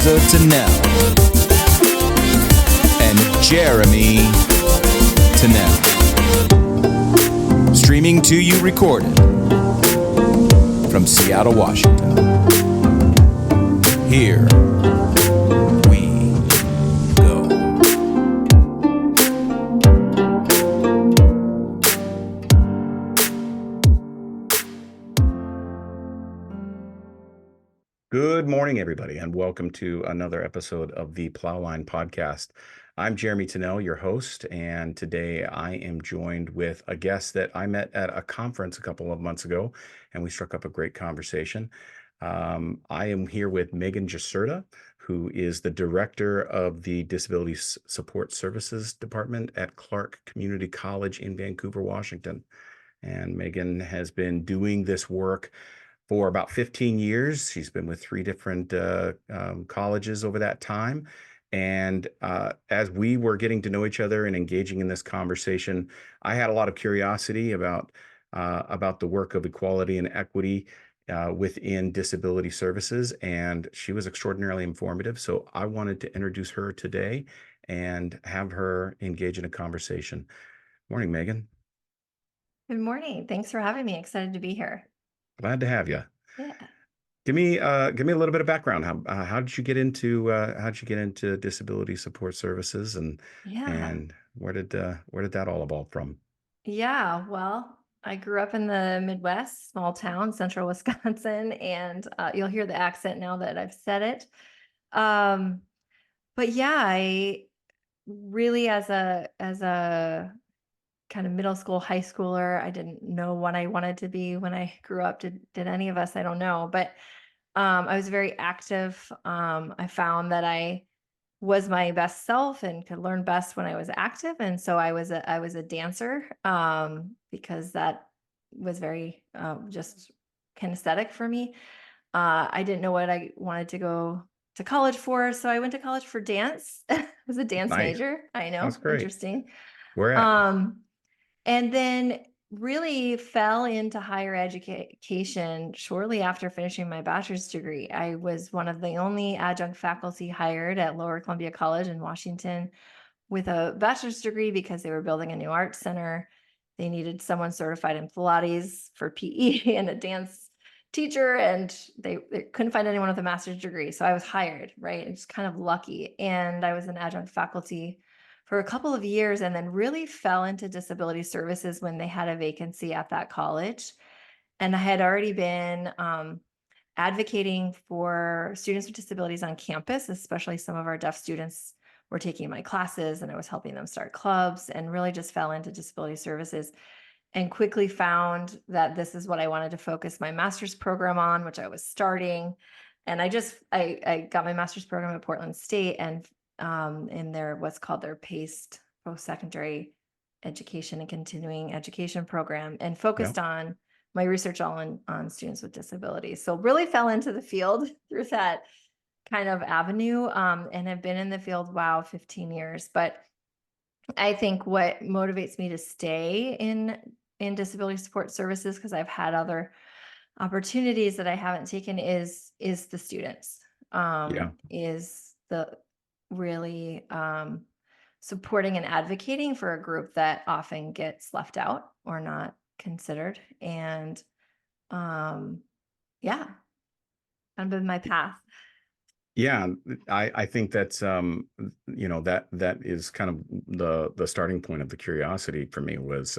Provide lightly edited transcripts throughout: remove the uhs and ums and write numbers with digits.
Melissa Tennell and Jeremy Tennell. Streaming to you recorded from Seattle, Washington. Here we go. Good morning, everybody, and welcome to another episode of the Plowline podcast. I'm Jeremy Tennell, your host, and today I am joined with a guest that I met at a conference a couple of months ago, and we struck up a great conversation. I am here with Megan Jasurda, who is the director of the Disability Support Services Department at Clark Community College in Vancouver, Washington. And Megan has been doing this work for about 15 years. She's been with three different colleges over that time. And as we were getting to know each other and engaging in this conversation, I had a lot of curiosity about the work of equality and equity within disability services, and she was extraordinarily informative. So I wanted to introduce her today and have her engage in a conversation. Morning, Megan. Good morning. Thanks for having me. Excited to be here. Glad to have you. Yeah. Give me a little bit of background. How did you get into disability support services, and where did that all evolve from? Yeah. Well, I grew up in the Midwest, small town, central Wisconsin, and you'll hear the accent now that I've said it. But yeah, I really, as a kind of middle school, high schooler, I didn't know what I wanted to be when I grew up. Did any of us? I don't know, but I was very active. I found that I was my best self and could learn best when I was active. And so I was a dancer because that was very just kinesthetic for me. I didn't know what I wanted to go to college for, so I went to college for dance. I was a dance Nice. major. I know, That's great. interesting. Where at? And then really fell into higher education shortly after finishing my bachelor's degree. I was one of the only adjunct faculty hired at Lower Columbia College in Washington with a bachelor's degree because they were building a new art center. They needed someone certified in Pilates for PE and a dance teacher, and they couldn't find anyone with a master's degree. So I was hired, right? It's kind of lucky. And I was an adjunct faculty for a couple of years, and then really fell into disability services when they had a vacancy at that college. And I had already been advocating for students with disabilities on campus, especially some of our deaf students were taking my classes, and I was helping them start clubs, and really just fell into disability services and quickly found that this is what I wanted to focus my master's program on, which I was starting. And I got my master's program at Portland State, and in their what's called their PACed post-secondary education and continuing education program, and focused on my research all on students with disabilities. So really fell into the field through that kind of avenue, and have been in the field, 15 years. But I think what motivates me to stay in disability support services, because I've had other opportunities that I haven't taken, is the students. Is the really supporting and advocating for a group that often gets left out or not considered. And kind of been my path. Yeah, I think that's that is kind of the starting point of the curiosity for me was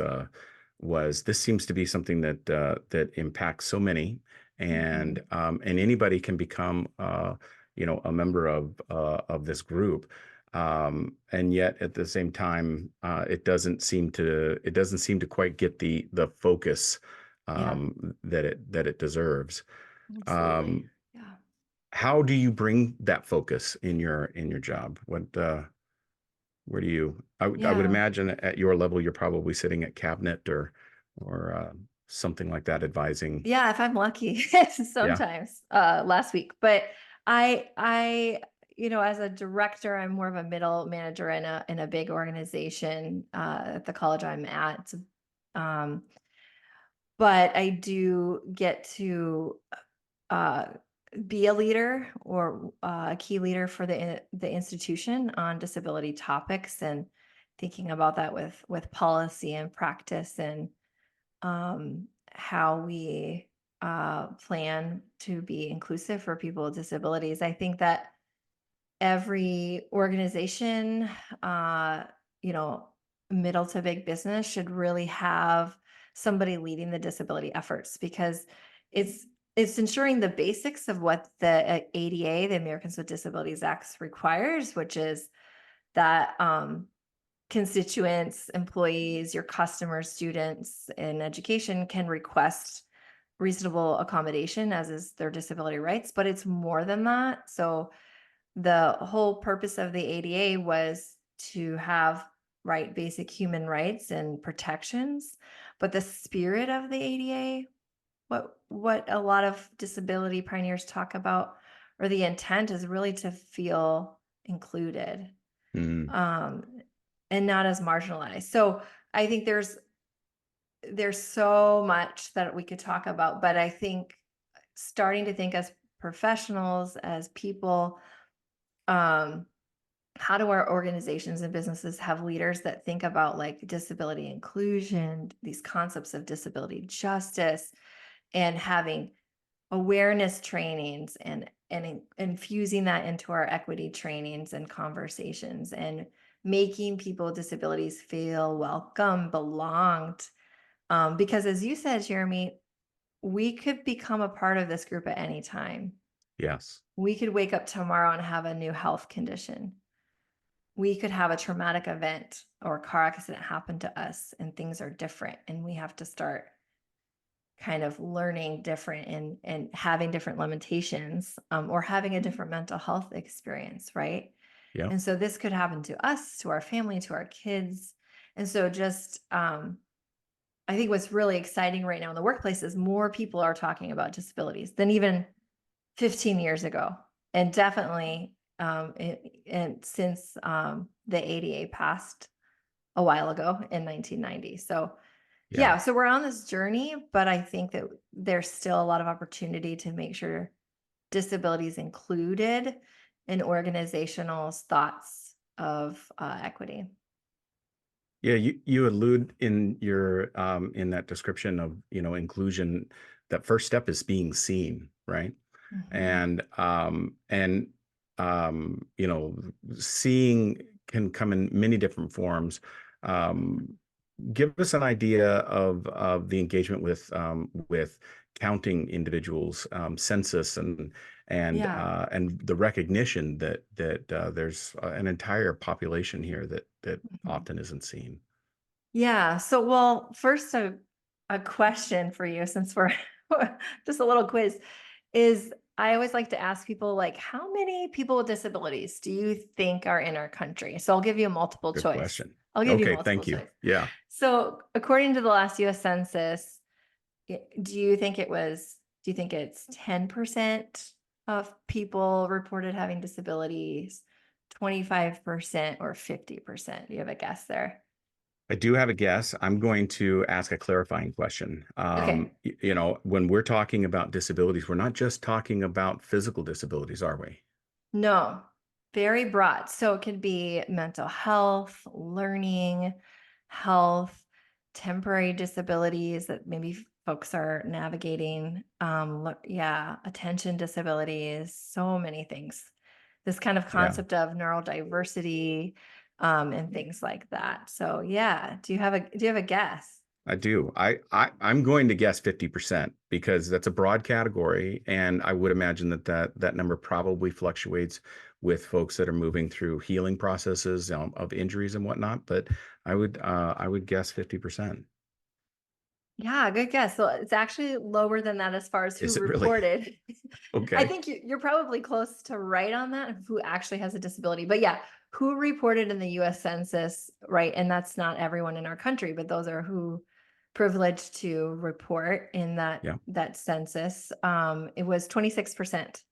this seems to be something that impacts so many, and anybody can become a member of this group, and yet at the same time it doesn't seem to quite get the focus that it deserves. Absolutely. Yeah. How do you bring that focus in your job? Where do you, I would imagine at your level, you're probably sitting at cabinet or something like that, advising. Yeah, if I'm lucky, sometimes, last week. But I, as a director, I'm more of a middle manager in a big organization, at the college I'm at. But I do get to, be a leader or a key leader for the institution on disability topics, and thinking about that with policy and practice, and how we plan to be inclusive for people with disabilities. I think that every organization, uh, you know, middle to big business should really have somebody leading the disability efforts, because it's it's ensuring the basics of what the ADA, the Americans with Disabilities Act, requires, which is that constituents, employees, your customers, students in education can request reasonable accommodation, as is their disability rights. But it's more than that. So the whole purpose of the ADA was to have right basic human rights and protections. But the spirit of the ADA, what a lot of disability pioneers talk about, or the intent, is really to feel included, Mm, um, and not as marginalized. So I think there's so much that we could talk about, but I think starting to think as professionals, as people, um, how do our organizations and businesses have leaders that think about like disability inclusion, these concepts of disability justice, and having awareness trainings, and infusing that into our equity trainings and conversations, and making people with disabilities feel welcome, belonged. Because as you said, Jeremy, we could become a part of this group at any time. yes. We could wake up tomorrow and have a new health condition. We could have a traumatic event or a car accident happen to us, and things are different, and we have to start kind of learning different, and having different limitations, or having a different mental health experience, right? Yeah. And so this could happen to us, to our family, to our kids. And so just I think what's really exciting right now in the workplace is more people are talking about disabilities than even 15 years ago. And definitely and since the ADA passed a while ago in 1990. So Yeah. yeah, so we're on this journey, but I think that there's still a lot of opportunity to make sure disability is included in organizational thoughts of equity. Yeah, you allude in your in that description of, inclusion, that first step is being seen, right? Mhm. And seeing can come in many different forms. Um, Give us an idea of the engagement with counting individuals, census, Yeah. and the recognition that there's an entire population here that Mhm. often isn't seen. Yeah. So, well, first, a question for you, since we're just a little quiz, is I always like to ask people, like, how many people with disabilities do you think are in our country? So I'll give you a multiple Good choice. question. I'll give you Okay, multiple thank you. choice. Yeah, So according to the last US Census, do you think it's 10% of people reported having disabilities, 25%, or 50%? Do you have a guess there? I do have a guess. I'm going to ask a clarifying question. Okay. When we're talking about disabilities, we're not just talking about physical disabilities, are we? No, very broad. So it could be mental health, learning, health, temporary disabilities that maybe folks are navigating. Yeah, attention disabilities, so many things. This kind of Yeah. concept of neurodiversity, and things like that. So yeah, do you have a guess? I do. I'm going to guess 50% because that's a broad category, and I would imagine that number probably fluctuates with folks that are moving through healing processes, of injuries and whatnot. But I would guess 50%. Yeah, good guess. So it's actually lower than that as far as who Is it really? reported. I Okay. think you're probably close to right on that, who actually has a disability. But yeah, who reported in the US Census, right? And that's not everyone in our country, but those are who privileged to report in that Yeah. that census. It was 26%.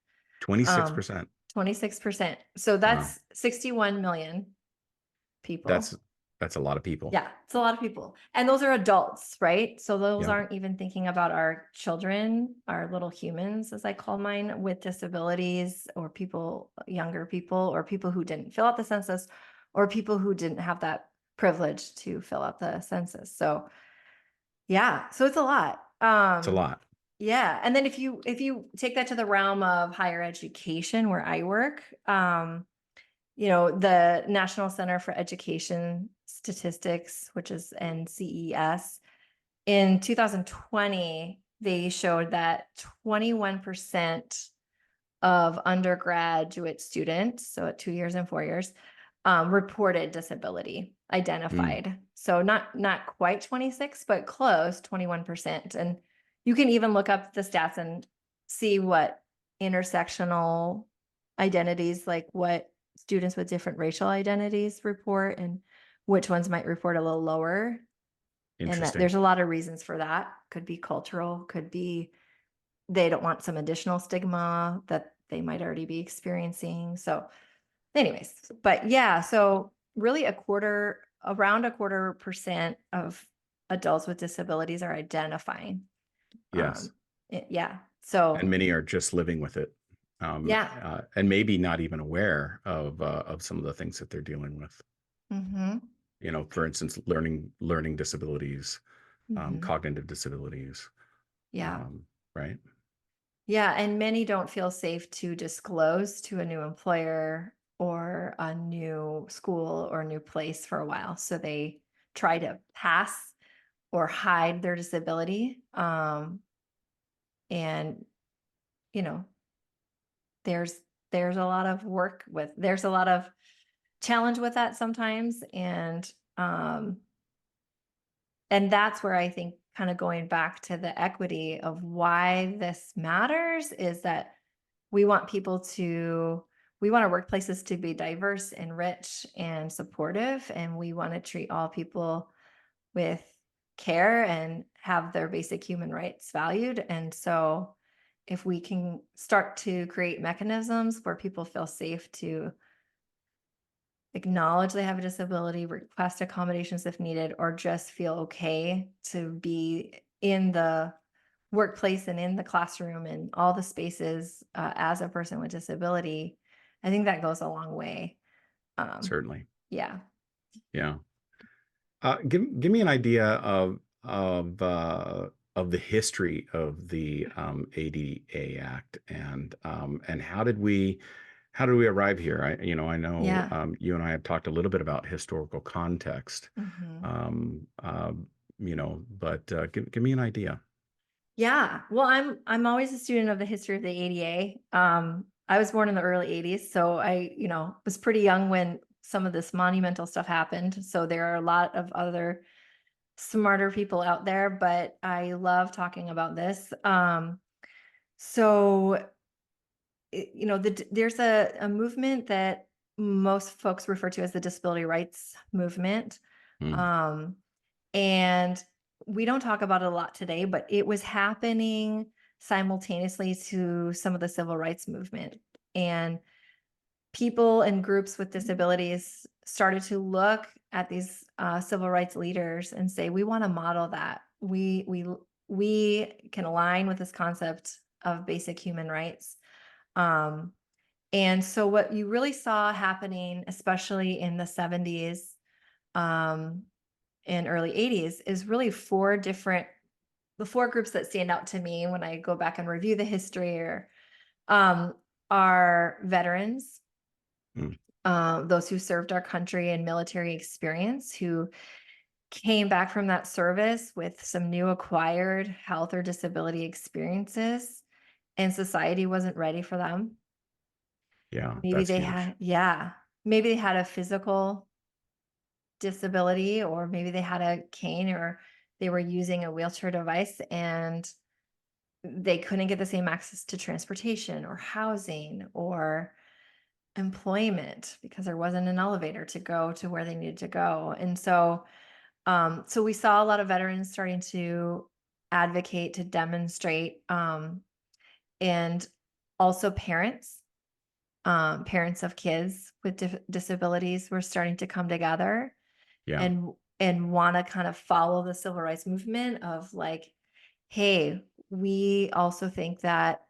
Um, 26%. 26%. So Wow. that's 61 million That's people. That's a lot of people. Yeah, it's a lot of people. And those are adults, right? So those Yeah, aren't even thinking about our children, our little humans, as I call mine, with disabilities, or people, younger people, or people who didn't fill out the census, or people who didn't have that privilege to fill out the census. So yeah, so it's a lot. it's a lot. Yeah. And then if you take that to the realm of higher education where I work, the National Center for Education Statistics, which is NCES, in 2020, they showed that 21% of undergraduate students, so at 2 years and 4 years, reported disability, Mm, identified. So not quite 26, but close, 21%. And you can even look up the stats and see what intersectional identities, like what students with different racial identities report and which ones might report a little lower. And that interesting. there's a lot of reasons for that. Could be cultural, could be they don't want some additional stigma that they might already be experiencing. So, anyways, but yeah, so really around a quarter percent of adults with disabilities are identifying. Yes. Yeah. And So, many are just living with it, yeah. and maybe not even aware of some of the things that they're dealing with. Hmm. For instance, learning disabilities, Hmm. cognitive disabilities, Yeah. um, right? Yeah. And many don't feel safe to disclose to a new employer or a new school or new place for a while. So they try to pass or hide their disability. And you know, there's there's a lot of there's a lot of challenge with that sometimes. And that's where I think, kind of going back to the equity of why this matters, is that we want people to we want our workplaces to be diverse and rich and supportive, and we want to treat all people with care and have their basic human rights valued. And so if we can start to create mechanisms where people feel safe to acknowledge they have a disability, request accommodations if needed, or just feel okay to be in the workplace and in the classroom and all the spaces, as a person with disability, I think that goes a long way. Um, Certainly. yeah. Yeah. Give me an idea of the history of the ADA Act, and how did we arrive here? I know Yeah. you and I have talked a little bit about historical context, Hmm. um, but give me an idea. Yeah. Well, I'm always a student of the history of the ADA. I was born in the early 80s, so I, was pretty young when some of this monumental stuff happened. So there are a lot of other smarter people out there, but I love talking about this. So there's a movement that most folks refer to as the disability rights movement. Mm, Um, and we don't talk about it a lot today, but it was happening simultaneously to some of the civil rights movement. And people and groups with disabilities started to look at these, civil rights leaders and say, we want to model that. We can align with this concept of basic human rights. Um, and so what you really saw happening, especially in the 70s, um, and early 80s, is really the four groups that stand out to me when I go back and review the history, um, are veterans, mm, those who served our country in military experience, who came back from that service with some new acquired health or disability experiences, and society wasn't ready for them. yeah, Maybe that's they huge. had, yeah, maybe they had a physical disability, or maybe they had a cane, or they were using a wheelchair device, and they couldn't get the same access to transportation or housing or employment because there wasn't an elevator to go to where they needed to go. And so we saw a lot of veterans starting to advocate, to demonstrate, and also parents of kids with disabilities were starting to come together Yeah. and want to kind of follow the civil rights movement of like, hey, we also think that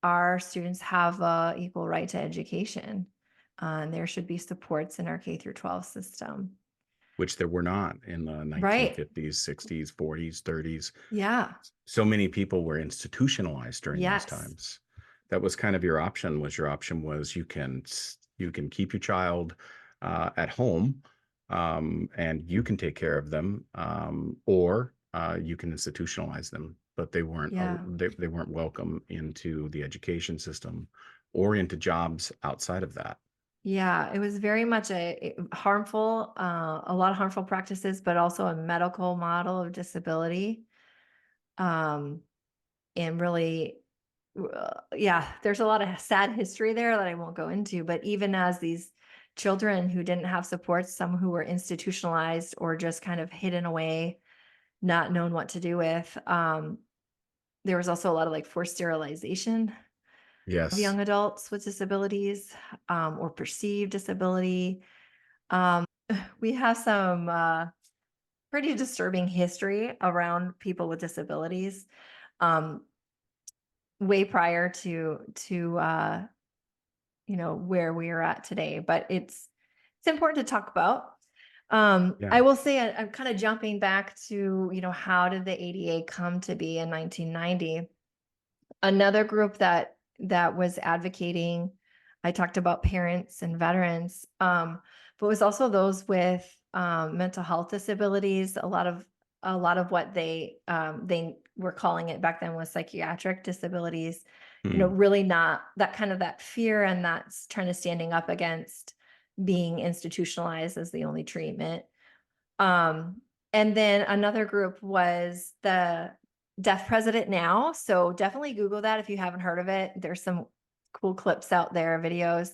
our students have a equal right to education. And there should be supports in our K through 12 system. Which there were not in the Right. 1950s, 60s, 40s, 30s. Yeah. So many people were institutionalized during those Yes. times. That was kind of your option was you can keep your child at home, and you can take care of them, or you can institutionalize them. But Yeah. they weren't welcome into the education system or into jobs outside of that. Yeah, it was very much harmful, a lot of harmful practices, but also a medical model of disability. Um, and really, yeah, there's a lot of sad history there that I won't go into. But even as these children who didn't have supports, some who were institutionalized or just kind of hidden away, not known what to do with, there was also a lot of like forced sterilization of Yes. young adults with disabilities, or perceived disability. Um, we have some pretty disturbing history around people with disabilities, um, way prior to where we are at today. But it's important to talk about. Yeah. I will say I'm kind of jumping back to how did the ADA come to be in 1990? Another group that was advocating, I talked about parents and veterans, but it was also those with mental health disabilities. A lot of what they were calling it back then was psychiatric disabilities. Hmm. Really not that kind of that fear, and that's trying to standing up against being institutionalized as the only treatment. Um, and then another group was the Deaf President Now. So definitely Google that if you haven't heard of it. There's some cool clips out there, videos.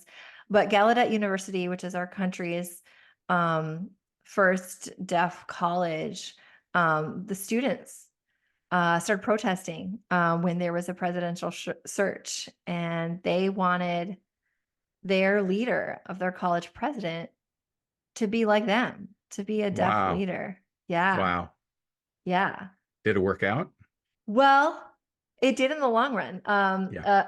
But Gallaudet University, which is our country's um, first deaf college, the students started protesting when there was a presidential search, and they wanted their leader of their college president to be like them, to be a deaf Wow. leader. Yeah. Wow. Yeah. Did it work out? Well, it did in the long run. Yeah.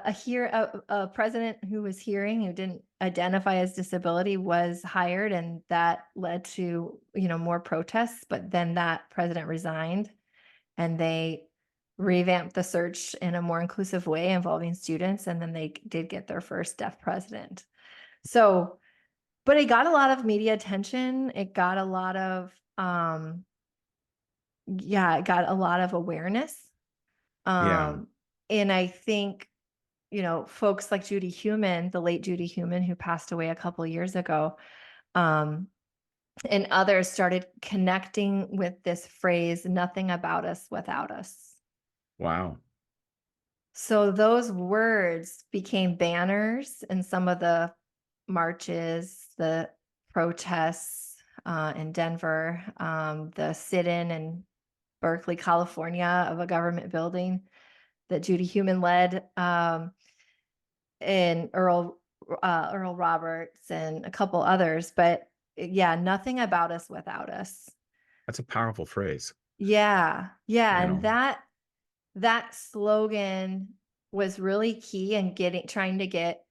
A president who was hearing, who didn't identify as disability, was hired, and that led to, more protests. But then that president resigned, and they revamped the search in a more inclusive way involving students. And then they did get their first deaf president. So, but it got a lot of media attention. It got a lot of, yeah, it got a lot of awareness. Yeah. Um, and I think, folks like Judy Heumann, the late Judy Heumann, who passed away a couple years ago, um, and others started connecting with this phrase, nothing about us without us. Wow. So those words became banners in some of the marches, the protests in Denver, the sit-in Berkeley, California, of a government building that Judy Heumann led, and Earl Roberts and a couple others. But yeah, nothing about us without us. That's a powerful phrase, Yeah, yeah, you and know? that slogan was really key in trying to get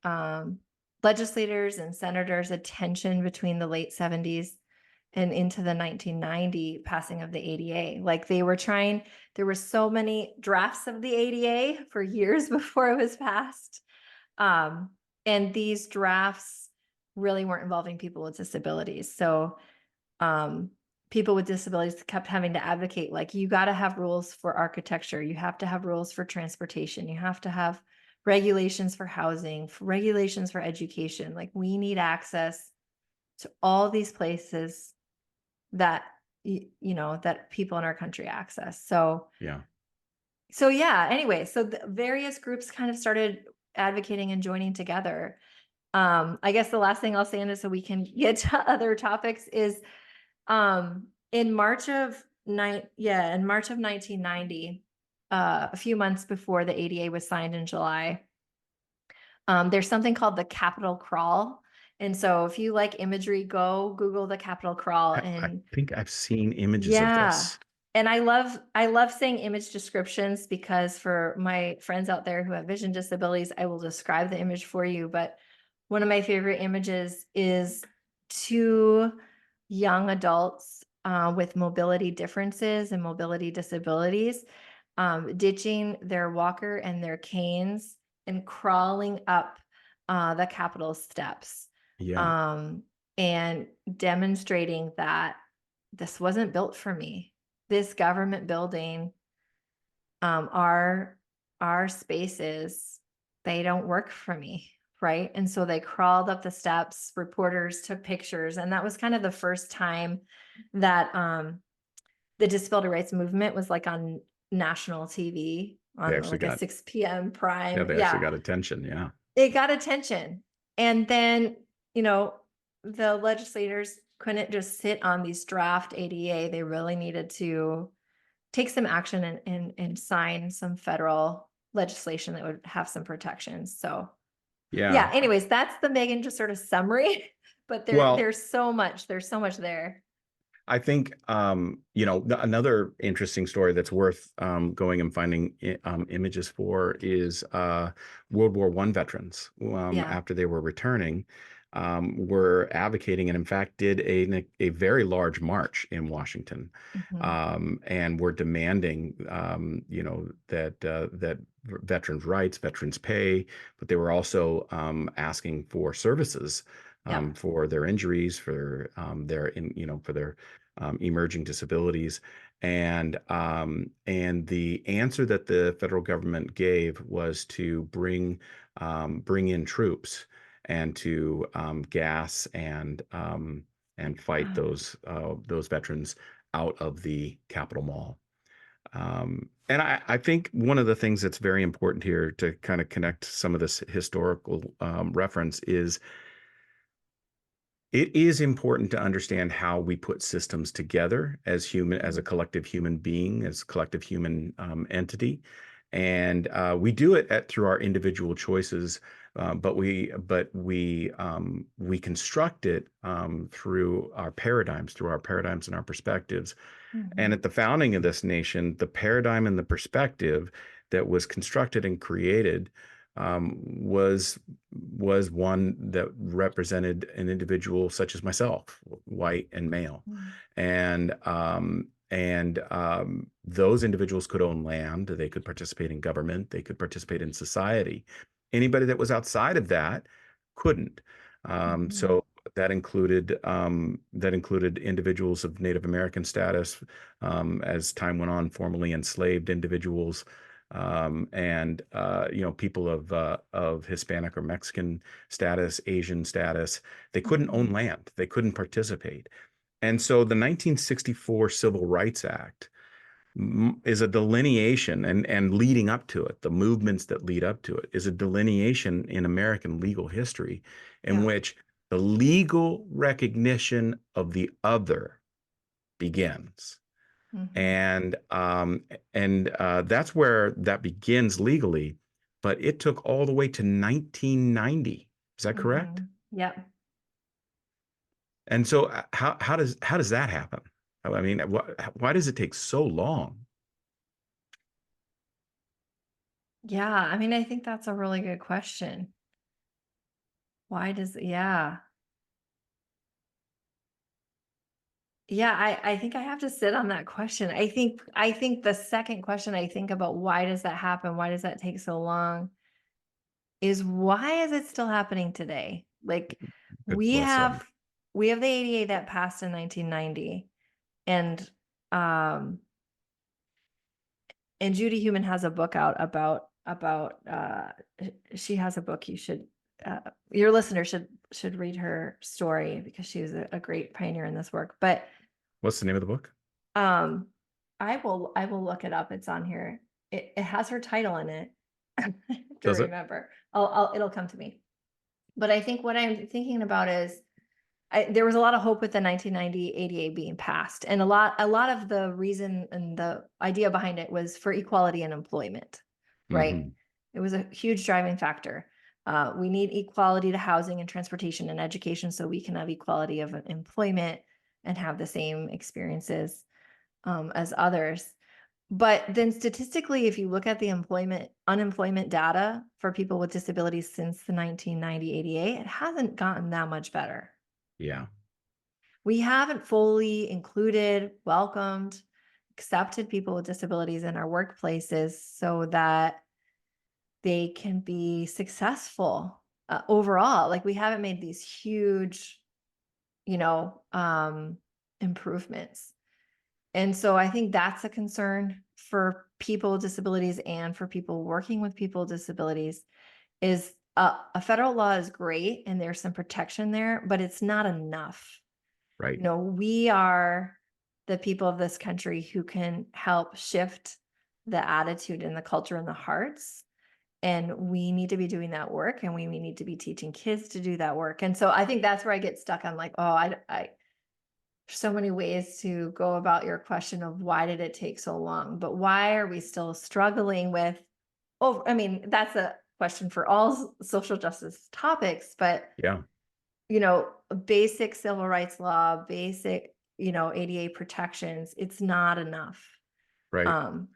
legislators and senators' attention between the late 70s and into the 1990 passing of the ADA. Like there were so many drafts of the ADA for years before it was passed. Um, and these drafts really weren't involving people with disabilities. So um, people with disabilities kept having to advocate, like, you got to have rules for architecture, you have to have rules for transportation, you have to have regulations for housing, for regulations for education. Like, we need access to all these places that that people in our country access. Yeah. So yeah, anyway, so the various groups kind of started advocating and joining together. I guess the last thing I'll say in this, so we can get to other topics, is in March of 1990, a few months before the ADA was signed in July, there's something called the Capitol Crawl. And so if you like imagery, go Google the Capitol crawl. I And think I've seen images of yeah. this. And I love saying image descriptions, because for my friends out there who have vision disabilities, I will describe the image for you. But one of my favorite images is two young adults with mobility differences and mobility disabilities, ditching their walker and their canes and crawling up the Capitol steps, Yeah. um, and demonstrating that this wasn't built for me. This government building, um, our our spaces, they don't work for me, right? And so they crawled up the steps. Reporters took pictures, and that was kind of the first time that the disability rights movement was like on national TV They on actually like a got 6 p.m. yeah, prime. they actually Yeah, got attention. Yeah. it got attention. And then, you know, the legislators couldn't just sit on these draft ADA. They really needed to take some action and sign some federal legislation that would have some protections. So Yeah. yeah, anyways, that's the Megan just sort of summary, but Well, there's so much there. I think another interesting story that's worth going and finding images for is World War I veterans Yeah. after they were returning were advocating and in fact did a very large march in Washington Hmm. and were demanding that veterans rights, veterans pay, but they were also asking for services Yeah. for their injuries, for for their emerging disabilities. And the answer that the federal government gave was to bring in troops and to gas and fight those veterans out of the Capitol Mall. And I think one of the things that's very important here to kind of connect some of this historical reference is it is important to understand how we put systems together as a Mhm. collective human being, as a collective human entity, and we do it through our individual choices, but we construct it through our paradigms and our perspectives. And Mhm. at the founding of this nation, the paradigm and the perspective that was constructed and created was one that represented an individual such as myself, white and male, Mhm. and those individuals could own land, they could participate in government, they could participate in society. Anybody that was outside of that couldn't. Mhm. So that included individuals of Native American status, as time went on, formerly enslaved individuals, and people of Hispanic or Mexican status, Asian status. They couldn't Mhm. own land. They couldn't participate. And so the 1964 Civil Rights Act is a delineation, and leading up to it, the movements that lead up to it, is a delineation in American legal history in Yeah. which the legal recognition of the other begins. Mhm. And that's where that begins legally, but it took all the way to 1990. Is that correct? Mhm. Yep. And so how does that happen? I mean, why does it take so long? Yeah, I mean, I think that's a really good question. Yeah. Yeah, I think I have to sit on that question. I think the second question I think about, why does that happen? Why does that take so long? Is, why is it still happening today? Like, Good, we well said. have we have the ADA that passed in 1990, and um and Judy Human has a book out about she has a book. You should your listener should read her story, because she was a great pioneer in this work. But What's the name of the book? um I will look it up. It's on here. It has her title in it. To Does it? remember. It'll come to me. But I think what I'm thinking about is, there was a lot of hope with the 1990 ADA being passed, and a lot of the reason and the idea behind it was for equality in employment, right? Hmm. It was a huge driving factor. We need equality to housing and transportation and education so we can have equality of employment and have the same experiences as others. But then statistically, if you look at the unemployment data for people with disabilities since the 1990 ADA, it hasn't gotten that much better. Yeah. We haven't fully included, welcomed, accepted people with disabilities in our workplaces so that they can be successful overall. Like we haven't made these huge, you know, improvements. And so I think that's a concern for people with disabilities and for people working with people with disabilities is a federal law is great and there's some protection there, but it's not enough. Right. We are the people of this country who can help shift the attitude and the culture and the hearts. And we need to be doing that work and we need to be teaching kids to do that work. And so I think that's where I get stuck. I'm like, oh, so many ways to go about your question of why did it take so long, but why are we still struggling with, oh, I mean, that's a question for all social justice topics, but Yeah. basic civil rights law, basic, ADA protections, it's not enough. Right. Um,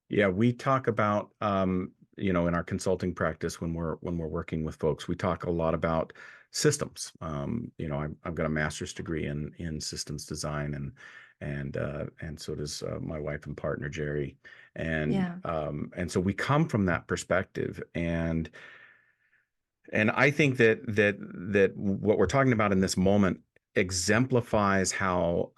Yeah, we talk about in our consulting practice when we're working with folks, we talk a lot about systems. I've got a master's degree in systems design, and so does my wife and partner Jerry, yeah. and so we come from that perspective, and I think that what we're talking about in this moment exemplifies how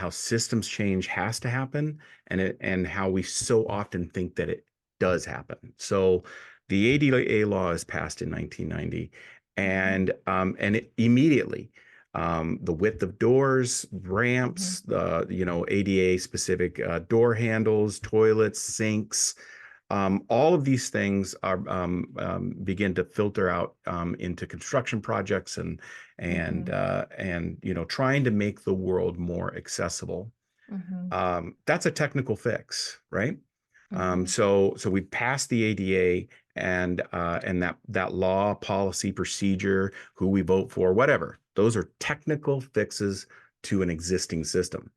systems change has to happen, and how we so often think that it does happen. So the ADA law is passed in 1990, Mhm, and it immediately the width of doors, mhm, ramps, the ADA specific door handles, toilets, sinks, all of these things are begin to filter out into construction projects mhm, and trying to make the world more accessible. mhm, That's a technical fix, right? mhm, So we passed the ADA and that law, policy, procedure, who we vote for, whatever. Those are technical fixes to an existing system.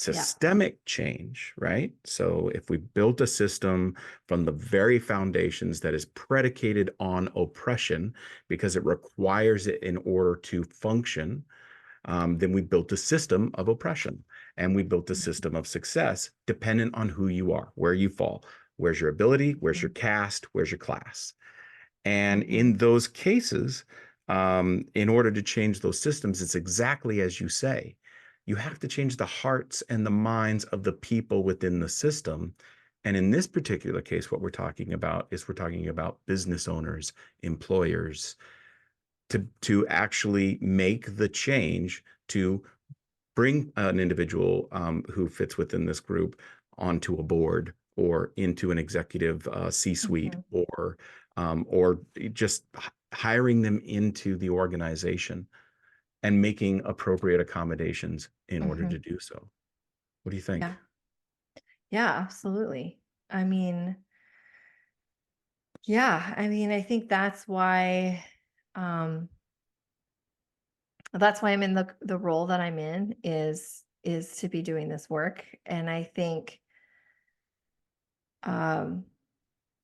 yeah. Systemic change, right? So if we built a system from the very foundations that is predicated on oppression because it requires it in order to function, then we built a system of oppression, and we built a Mhm, system of success dependent on who you are, where you fall, where's your ability, where's your mhm, caste, where's your class. And in mhm, those cases, in order to change those systems, it's exactly as you say. You have to change the hearts and the minds of the people within the system. And in this particular case, what we're talking about business owners, employers, to actually make the change to bring an individual who fits within this group onto a board or into an executive C-suite, mhm, or just hiring them into the organization and making appropriate accommodations in order mhm. to do so. What do you think? Yeah. Yeah, absolutely. I mean, yeah, I mean, I think um that's why I'm in the role that I'm in is to be doing this work. And um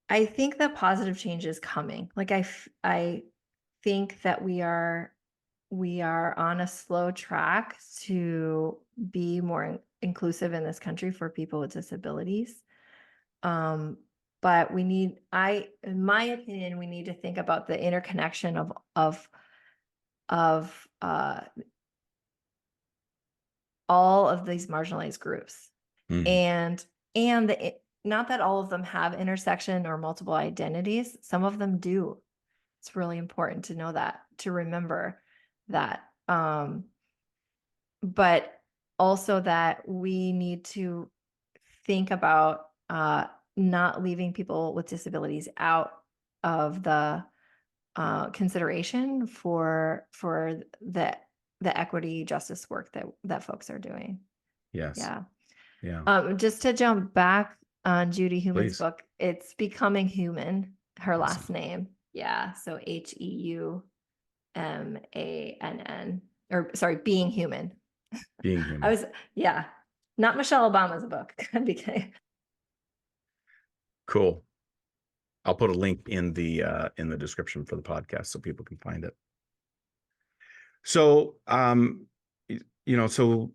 I think that positive change is coming. Like I think that we are on a slow track to be more inclusive in this country for people with disabilities. Um, but in my opinion, we need to think about the interconnection of all of these marginalized groups, Mhm. and not that all of them have intersection or multiple identities. Some of them do. It's really important to know that, to remember that. But also that we need to think about not leaving people with disabilities out of the consideration for the equity justice work that folks are doing. Yes. Yeah. Yeah. Just to jump back on Judy Human's Please. book, it's Becoming Human, her last Awesome. name. Yeah. So HEUMANN, or sorry, Being Human. Being I human. was, yeah, not Michelle Obama's book. Because Cool. I'll put a link in the description for the podcast so people can find it. So, so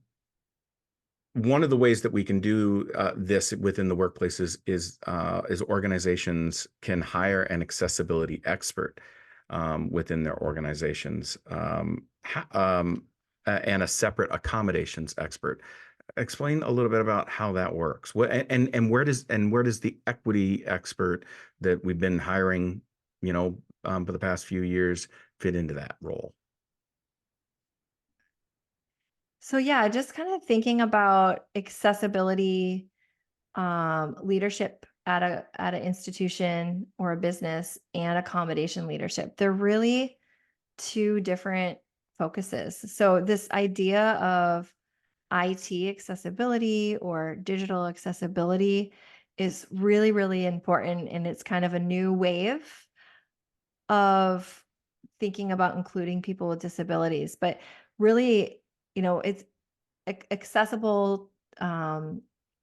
one of the ways that we can do this within the workplace is organizations can hire an accessibility expert within their organizations, and a separate accommodations expert. Explain a little bit about how that works. What and where does the equity expert that we've been hiring, for the past few years fit into that role? so yeah, just kind of thinking about accessibility leadership at an institution or a business and accommodation leadership. They're really two different focuses. So this idea of IT accessibility or digital accessibility is really, really important. And it's kind of a new wave of thinking about including people with disabilities. But really, it's accessible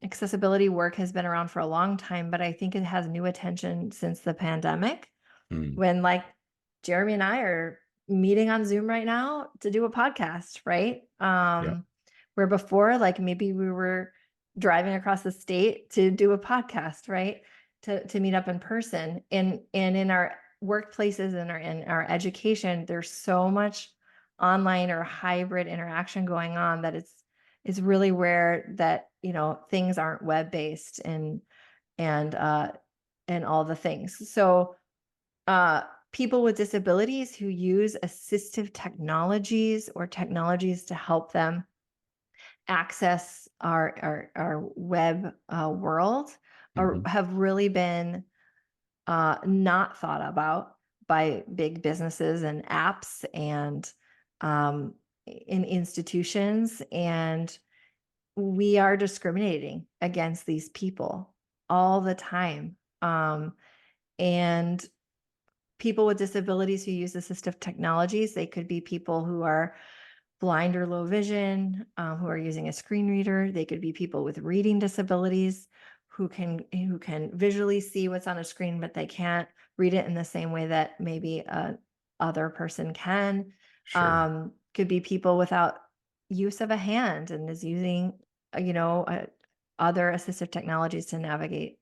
accessibility work has been around for a long time, but I think it has new attention since the pandemic, Hmm. when like Jeremy and I are meeting on Zoom right now to do a podcast, right? Yeah. Where before, like maybe we were driving across the state to do a podcast, right? To meet up in person. And in our workplaces and in our education, there's so much online or hybrid interaction going on that it's really rare that things aren't web based and and all the things. So uh, people with disabilities who use assistive technologies or technologies to help them access our web world Hmm. have really been not thought about by big businesses and apps and in institutions. And we are discriminating against these people all the time. And people with disabilities who use assistive technologies, they could be people who are blind or low vision, who are using a screen reader. They could be people with reading disabilities who can visually see what's on a screen, but they can't read it in the same way that maybe a other person can. Sure. Could be people without use of a hand and is using, other assistive technologies to navigate.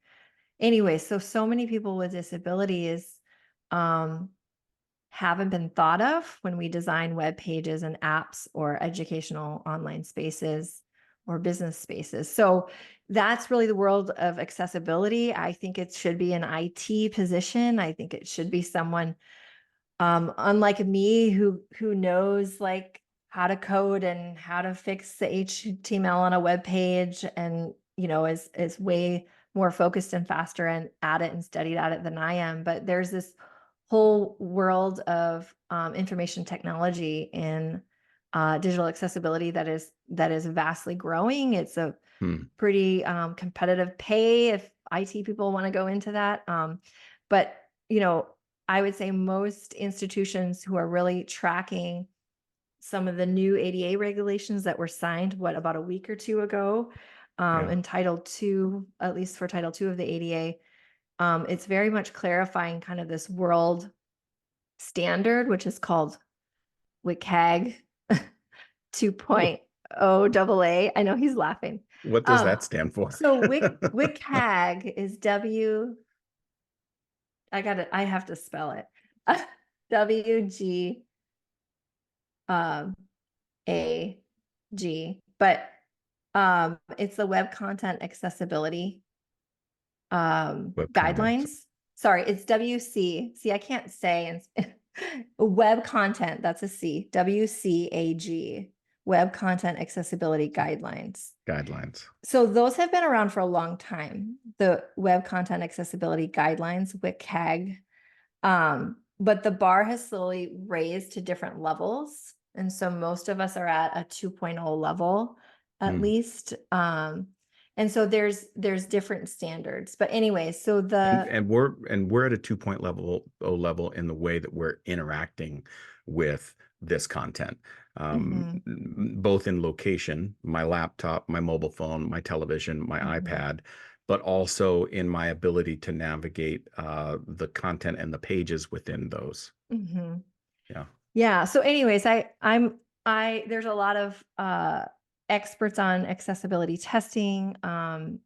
Anyway, so many people with disabilities um, haven't been thought of when we design web pages and apps or educational online spaces or business spaces. So that's really the world of accessibility. I think it should be an IT position. I think it should be someone unlike me who knows like how to code and how to fix the HTML on a web page, and is way more focused and faster and at it and studied at it than I am. But there's this whole world of information technology and digital accessibility that is vastly growing. It's a Hmm. pretty competitive pay if IT people want to go into that. But I would say most institutions who are really tracking some of the new ADA regulations that were signed, about a week or two ago, Yeah. in Title II, at least for Title II of the ADA, it's very much clarifying kind of this world standard, which is called WCAG 2.0 AA. I know he's laughing. What does Um, that stand for? so WCAG is I have to spell it. WG AG, but it's the Web Content Accessibility Web content. guidelines. Sorry, it's WC. See, I can't say web content, that's a C. WCAG, Web Content Accessibility Guidelines. Guidelines. So those have been around for a long time. The Web Content Accessibility Guidelines, WCAG. But the bar has slowly raised to different levels. And so most of us are at a 2.0 level at Hmm. least. And And so there's different standards. But anyway, so And we're at a 2.0 level in the way that we're interacting with this content, Mhm, both in location, my laptop, my mobile phone, my television, my mhm, iPad, but also in my ability to navigate the content and the pages within those. mhm. Yeah. Yeah. So anyways, I there's a lot of experts on accessibility testing and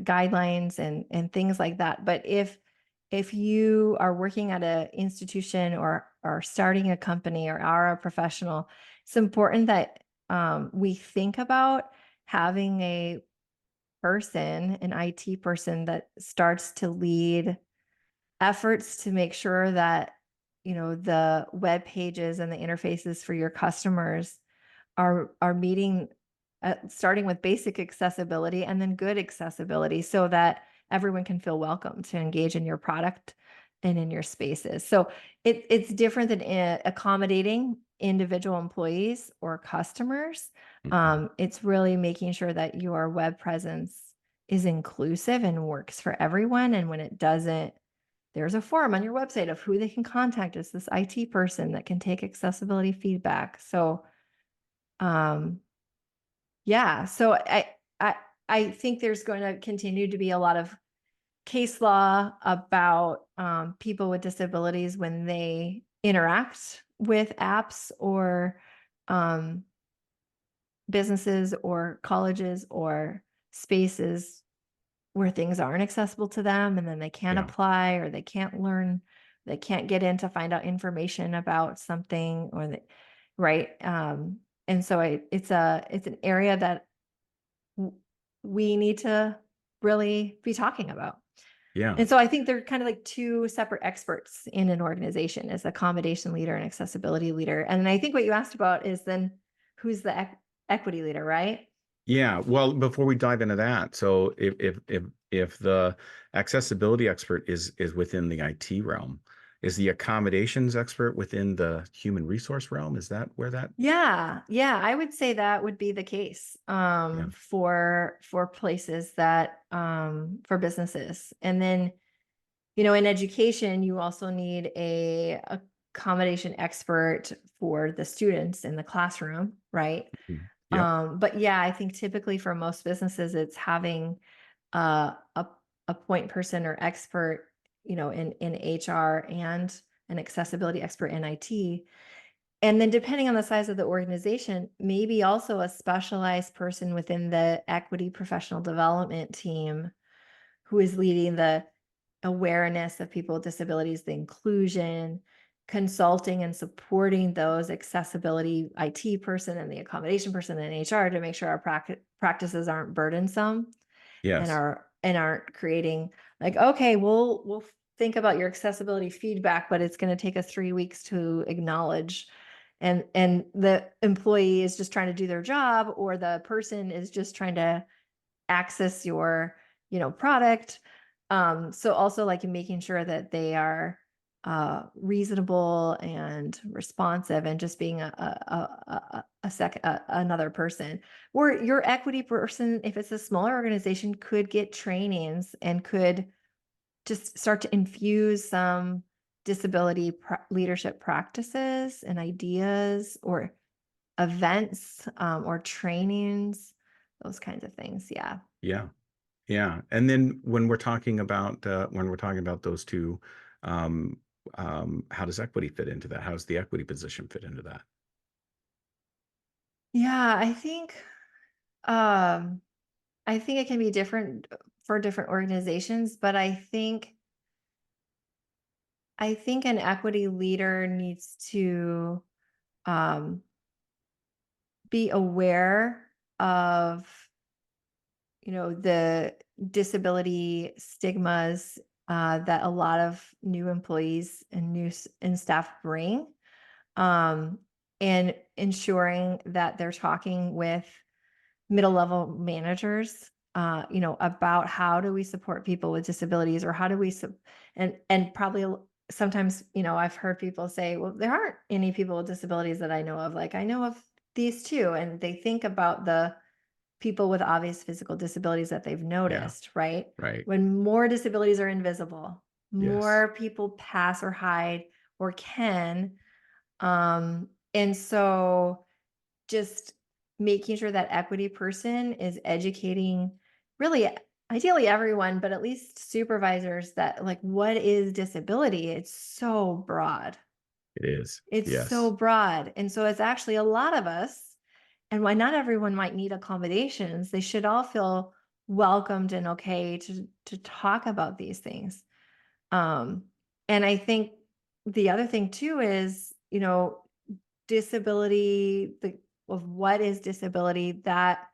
guidelines and things like that. But if you are working at an institution or starting a company or are a professional, it's important that we think about having a person, an IT person that starts to lead efforts to make sure that, the web pages and the interfaces for your customers are meeting, starting with basic accessibility and then good accessibility so that everyone can feel welcome to engage in your product and in your spaces. So it's different than accommodating individual employees or customers. Mhm. It's really making sure that your web presence is inclusive and works for everyone. And when it doesn't, there's a form on your website of who they can contact as this IT person that can take accessibility feedback. So, um, yeah, so I I think there's going to continue to be a lot of case law about people with disabilities when they interact with apps or um, businesses or colleges or spaces where things aren't accessible to them and then they can't Yeah. apply or they can't learn, they can't get in to find out information about something or the right. And so it's an area that w- we need to really be talking about. Yeah. And so I think they're kind of like two separate experts in an organization as accommodation leader and accessibility leader. And I think what you asked about is then who's the equity leader, right? Yeah, well, before we dive into that, so if the accessibility expert is within the IT realm, is the accommodations expert within the human resource realm? Is that where that? Yeah, yeah, I would say that would be the case Yeah. for places that for businesses. And then, in education, you also need a accommodation expert for the students in the classroom, right? Mhm. Yep. But yeah, I think typically for most businesses, it's having a point person or expert, in HR and an accessibility expert in IT. And then depending on the size of the organization, maybe also a specialized person within the equity professional development team who is leading the awareness of people with disabilities, the inclusion, consulting and supporting those accessibility IT person and the accommodation person in HR to make sure our practices aren't burdensome and Yes. aren't creating like, okay, we'll think about your accessibility feedback, but it's going to take us 3 weeks to acknowledge. And the employee is just trying to do their job, or the person is just trying to access your, product. So also like making sure that they are reasonable and responsive and just being another person. Or your equity person, if it's a smaller organization, could get trainings and could just start to infuse some disability leadership practices and ideas or events or trainings, those kinds of things. Yeah. Yeah. Yeah. And then when we're talking about those two, um, how does equity fit into that? How does the equity position fit into that? Yeah, um I think it can be different for different organizations, but I think an equity leader needs to um be aware of, the disability stigmas that a lot of new employees and and staff bring, um, and ensuring that they're talking with middle level managers, about how do we support people with disabilities, or how do we and probably sometimes, I've heard people say, well, there aren't any people with disabilities that I know of. Like I know of these two, and they think about the people with obvious physical disabilities that they've Yeah. noticed, right? Right. When more disabilities are invisible, Yes. more people pass or hide or can. And so just making sure that equity person is educating really ideally everyone, but at least supervisors that like what is disability? It's so broad. It is. It's so Yes. broad. And so it's actually a lot of us. And why not everyone might need accommodations, they should all feel welcomed and okay to talk about these things. Um, and I think the other thing too is, disability, of what is disability, that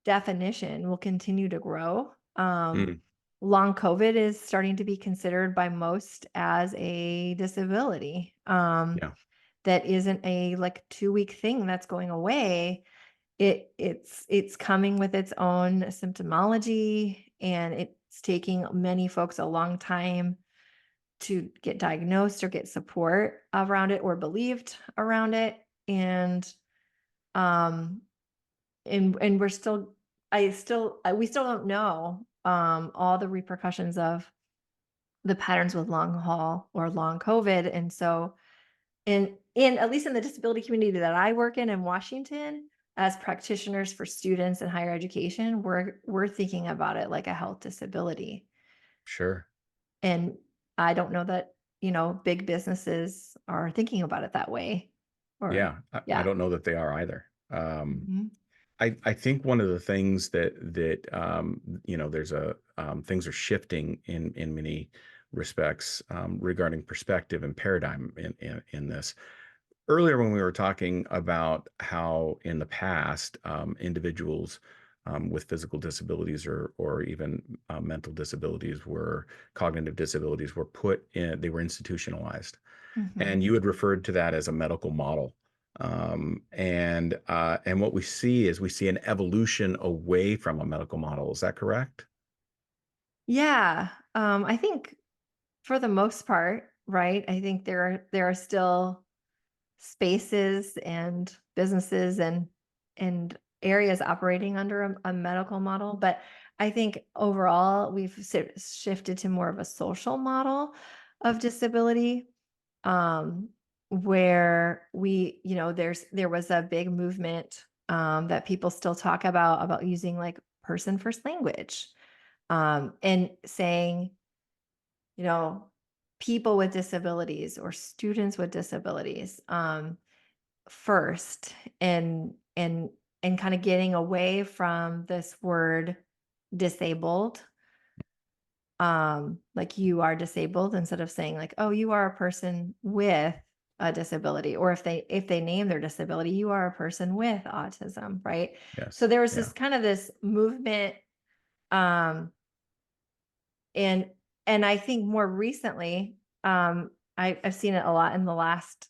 definition will continue to grow. Mm, Long COVID is starting to be considered by most as a disability. yeah. That isn't a like 2-week thing that's going away. It's coming with its own symptomology, and it's taking many folks a long time to get diagnosed or get support around it or believed around it. Um and we're still we still don't know all the repercussions of the patterns with long haul or long COVID. And so in at least in the disability community that I work in Washington, as practitioners for students in higher education, we're thinking about it like a health disability. Sure. And I don't know that, big businesses are thinking about it that way. Or Yeah. I yeah. don't know that they are either. Mhm. I think one of the things there's things are shifting in many respects regarding perspective and paradigm in this. Earlier, when we were talking about how in the past individuals with physical disabilities or even mental disabilities were cognitive disabilities were put in, they were institutionalized. And Mhm. you had referred to that as a medical model. And what we see is we see an evolution away from a medical model. Is that correct? Yeah. I think for the most part, right? I think there are still spaces and businesses and areas operating under a medical model, but I think overall we've shifted to more of a social model of disability, um, where there was a big movement that people still talk about using like person first language, and saying, you know, people with disabilities or students with disabilities first, and kind of getting away from this word disabled, like you are disabled, instead of saying like, oh, you are a person with a disability, or if they name their disability, you are a person with autism, right? So Yes. there was Yeah. this movement, um and I think more recently, I've seen it a lot in the last,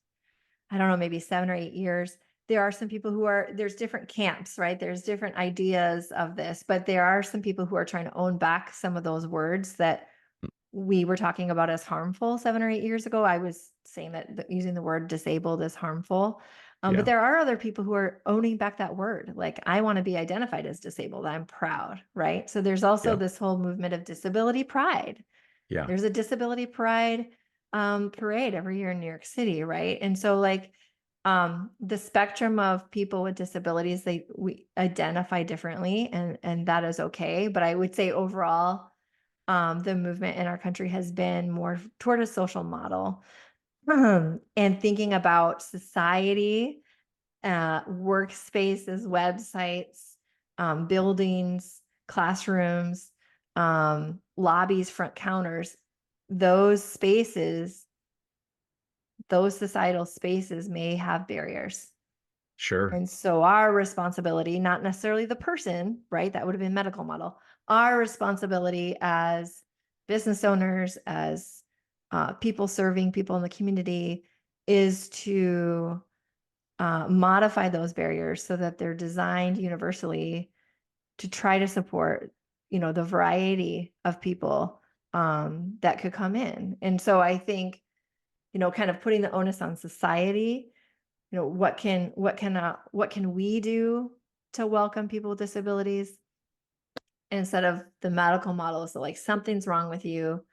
I don't know, maybe 7 or 8 years. There are some people there's different camps, right? There's different ideas of this, but there are some people who are trying to own back some of those words that Mm, we were talking about as harmful 7 or 8 years ago. I was saying that using the word disabled is harmful. But yeah. there are other people who are owning back that word. Like, I want to be identified as disabled. I'm proud, right? So there's also Yeah. this whole movement of disability pride. Yeah. There's a disability pride parade every year in New York City, right? And so like the spectrum of people with disabilities, we identify differently, and that is okay. But I would say overall, the movement in our country has been more toward a social model, and thinking about society, workspaces, websites, buildings, classrooms, lobbies, front counters, those spaces, those societal spaces may have barriers. Sure. And so our responsibility, not necessarily the person, right? That would have been medical model. Our responsibility as business owners, as people serving people in the community, is to modify those barriers so that they're designed universally to try to support, the variety of people that could come in. And so I think, kind of putting the onus on society, what can we do to welcome people with disabilities instead of the medical model. So like something's wrong with you,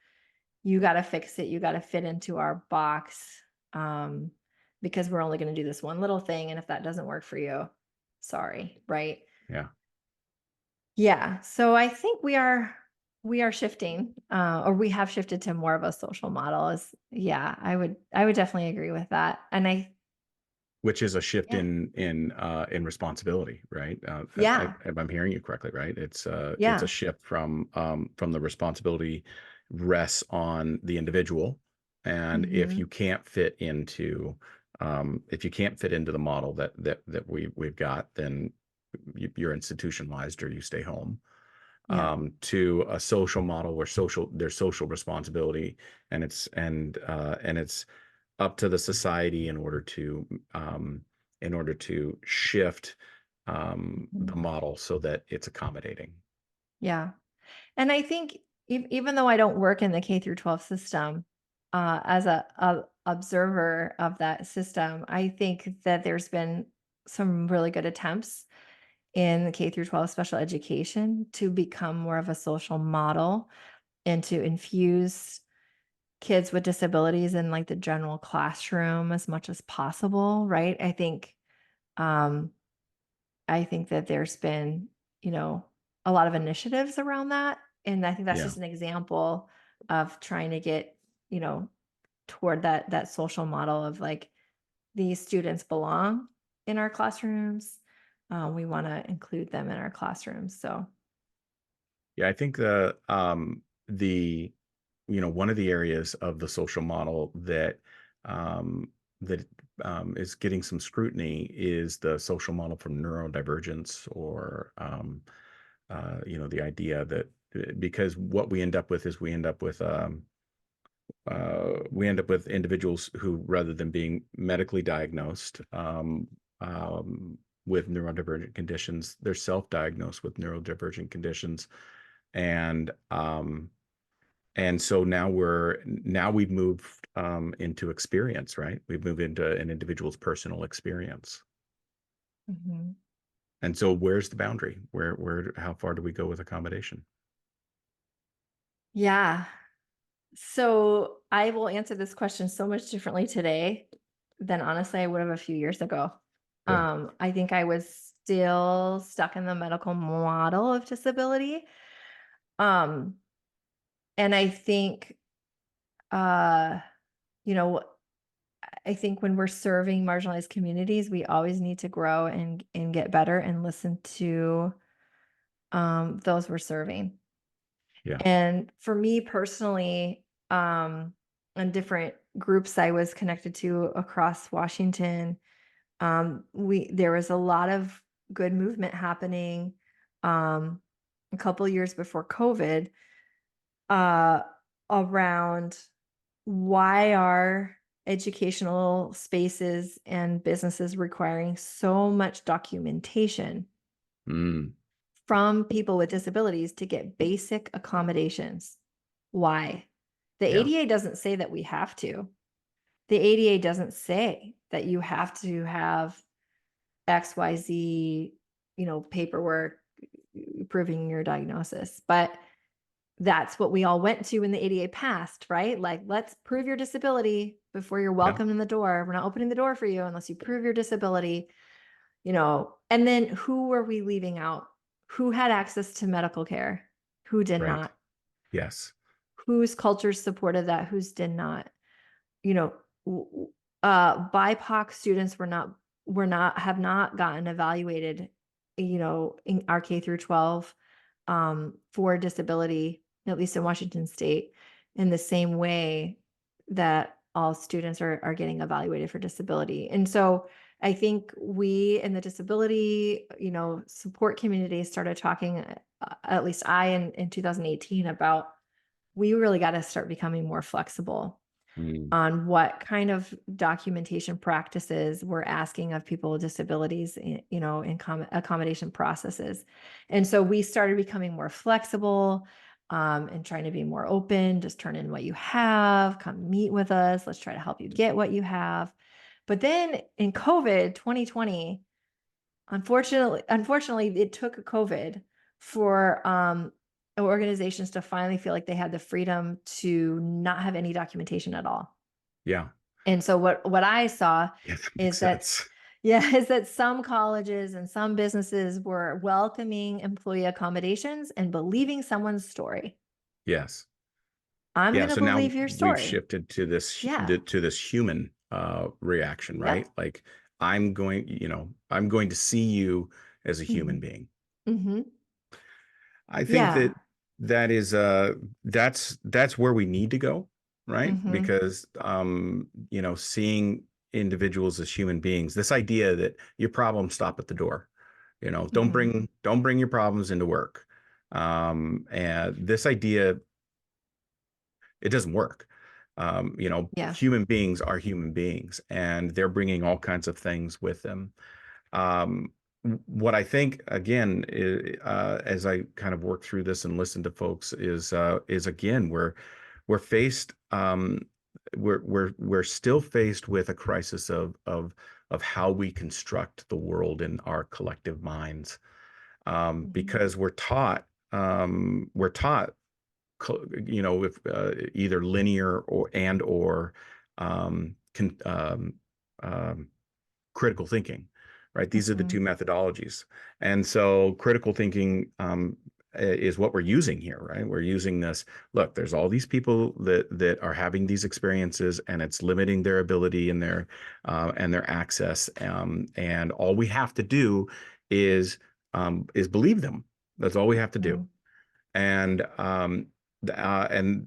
you got to fix it. You got to fit into our box, because we're only going to do this one little thing. And if that doesn't work for you, sorry, right? Yeah. Yeah. So I think we are shifting, or we have shifted to more of a social model. Is yeah, I would definitely agree with that. And Which is a shift yeah, in responsibility, right? yeah, If I'm hearing you correctly, right? It's a yeah, shift from the responsibility rests on the individual, and hmm, if you can't fit into the model that we've got, then you're institutionalized or you stay home. yeah, To a social model where there's social responsibility, and it's up to the society in order to shift mhm, the model so that it's accommodating. yeah. And I think even though I don't work in the K through 12 system, as a observer of that system, I think that there's been some really good attempts in the K through 12 special education to become more of a social model and to infuse kids with disabilities in like the general classroom as much as possible, right? Um, I think that there's been, you know, a lot of initiatives around that. And I think that's Yeah. just an example of trying to get, you know, toward that social model of like these students belong in our classrooms. We want to include them in our classrooms. So Yeah, I think the one of the areas of the social model that is getting some scrutiny is the social model from neurodivergence, or the idea that because what we end up with is we end up with individuals who, rather than being medically diagnosed with neurodivergent conditions, they're self-diagnosed with neurodivergent conditions, and so now we've moved into experience, right? We've moved into an individual's personal experience. mhm. And so where's the boundary? How far do we go with accommodation? Yeah. So I will answer this question so much differently today than honestly I would have a few years ago. Good. I think I was still stuck in the medical model of disability. Um, and I think, uh, you know, I think when we're serving marginalized communities, we always need to grow and get better and listen to those we're serving. Yeah. And for me personally, and different groups I was connected to across Washington, we there was a lot of good movement happening um, a couple years before COVID, uh, around why are educational spaces and businesses requiring so much documentation Mm, from people with disabilities to get basic accommodations. Why? The yeah. ADA doesn't say that we have to. The ADA doesn't say that you have to have XYZ, paperwork proving your diagnosis. But that's what we all went to when the ADA passed, right? Like, let's prove your disability before you're Yeah. welcomed in the door. We're not opening the door for you unless you prove your disability, And then who were we leaving out? Who had access to medical care? Who did Right. not? Yes. Whose cultures supported that? Whose did not? You know, BIPOC students have not gotten evaluated, in our K through 12, for disability, at least in Washington State, in the same way that all students are getting evaluated for disability. And so I think we in the disability, support community started talking, at least I in 2018, about we really got to start becoming more flexible Mm, on what kind of documentation practices we're asking of people with disabilities, in accommodation processes. And so we started becoming more flexible, and trying to be more open. Just turn in what you have, come meet with us. Let's try to help you get what you have. But then in COVID 2020, Unfortunately, it took COVID for organizations to finally feel like they had the freedom to not have any documentation at all. Yeah. And so what I saw Yeah, that makes is that, sense. yeah, is that some colleges and some businesses were welcoming employee accommodations and believing someone's story. Yes. I'm Yeah, going to so now believe your we've story. shifted to Yeah. this human reaction, right? Yep. Like I'm going to see you as a human Hmm. being. Hmm. I think Yeah. that that is that's where we need to go, right? Hmm. Because seeing individuals as human beings, this idea that your problems stop at the door, Hmm. don't bring your problems into work. And this idea, it doesn't work. Yeah. Human beings are human beings, and they're bringing all kinds of things with them. Um, what I think again, as I kind of work through this and listen to folks, is again we're faced we're still faced with a crisis of how we construct the world in our collective minds, Hmm. because we're taught if either linear or con, critical thinking, right? These are the Hmm. two methodologies. And so critical thinking is what we're using here, right? We're using this. Look, there's all these people that are having these experiences, and it's limiting their ability and their access. And all we have to do is believe them. That's all we have to do. Hmm. And